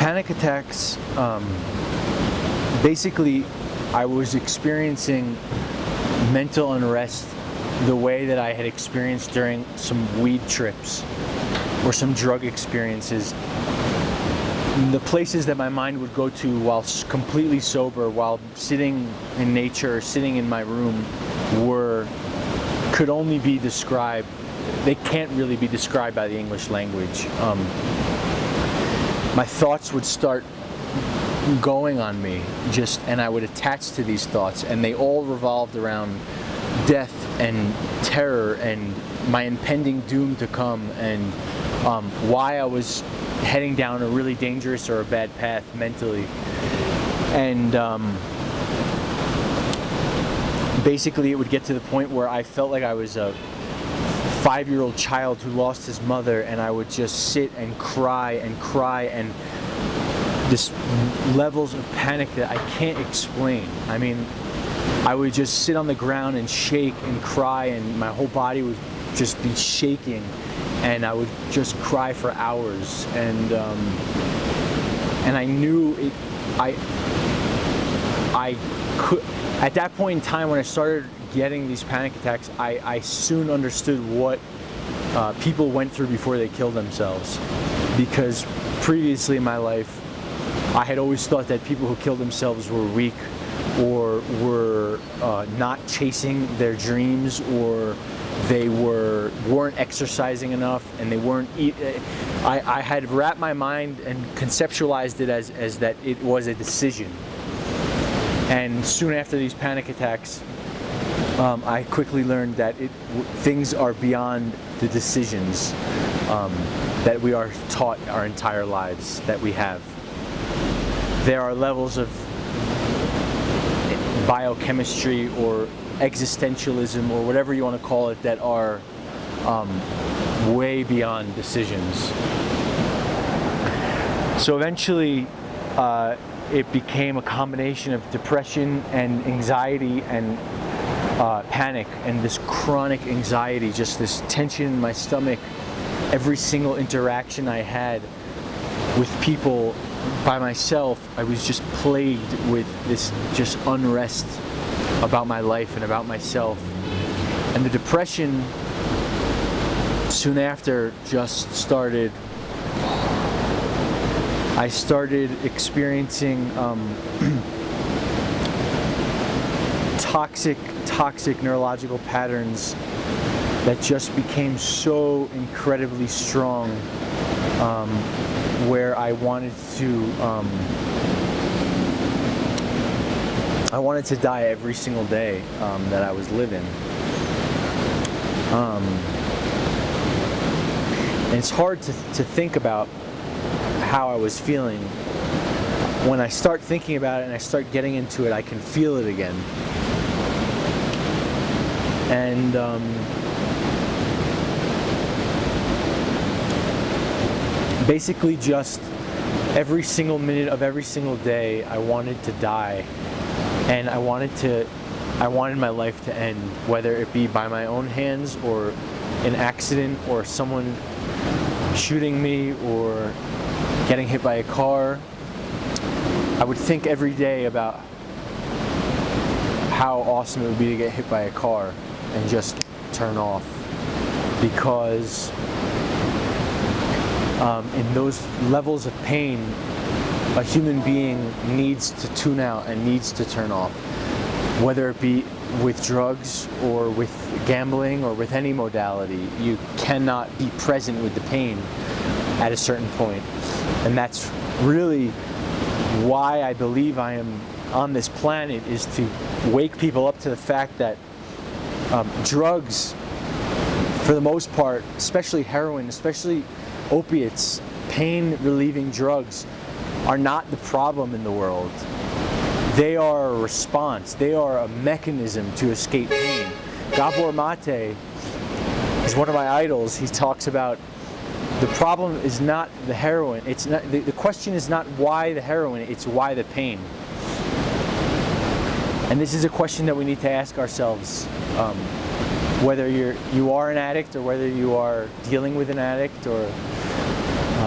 Panic attacks, basically I was experiencing mental unrest the way that I had experienced during some weed trips or some drug experiences. The places that my mind would go to while completely sober, while sitting in nature, sitting in my room, could only be described. They can't really be described by the English language. My thoughts would start going on me, and I would attach to these thoughts, and they all revolved around death and terror and my impending doom to come, and why I was heading down a really dangerous or a bad path mentally. And basically it would get to the point where I felt like I was a 5-year-old child who lost his mother, and I would just sit and cry, and this levels of panic that I can't explain. I mean, I would just sit on the ground and shake and cry, and my whole body would just be shaking, and I would just cry for hours. And I knew it. I could. At that point in time, when I started getting these panic attacks, I soon understood what people went through before they killed themselves. Because previously in my life, I had always thought that people who killed themselves were weak, or were not chasing their dreams, or they weren't exercising enough, and they weren't I had wrapped my mind and conceptualized it as that it was a decision. And soon after these panic attacks, I quickly learned that things are beyond the decisions that we are taught our entire lives that we have. There are levels of biochemistry or existentialism or whatever you want to call it that are way beyond decisions. So eventually it became a combination of depression and anxiety and panic, and this chronic anxiety, just this tension in my stomach. Every single interaction I had with people, by myself, I was just plagued with this just unrest about my life and about myself. And the depression soon after just started. I started experiencing toxic neurological patterns that just became so incredibly strong, where I wanted to die every single day that I was living. And it's hard to think about how I was feeling. When I start thinking about it and I start getting into it, I can feel it again. And basically just every single minute of every single day, I wanted to die, and I wanted my life to end, whether it be by my own hands or an accident or someone shooting me or getting hit by a car. I would think every day about how awesome it would be to get hit by a car and just turn off, because in those levels of pain, a human being needs to tune out and needs to turn off, whether it be with drugs or with gambling or with any modality. You cannot be present with the pain at a certain point. And that's really why I believe I am on this planet, is to wake people up to the fact that drugs, for the most part, especially heroin, especially opiates, pain-relieving drugs, are not the problem in the world. They are a response. They are a mechanism to escape pain. Gabor Mate is one of my idols. He talks about the problem is not the heroin. It's not the question is not why the heroin, it's why the pain. And this is a question that we need to ask ourselves, whether you are an addict or whether you are dealing with an addict, or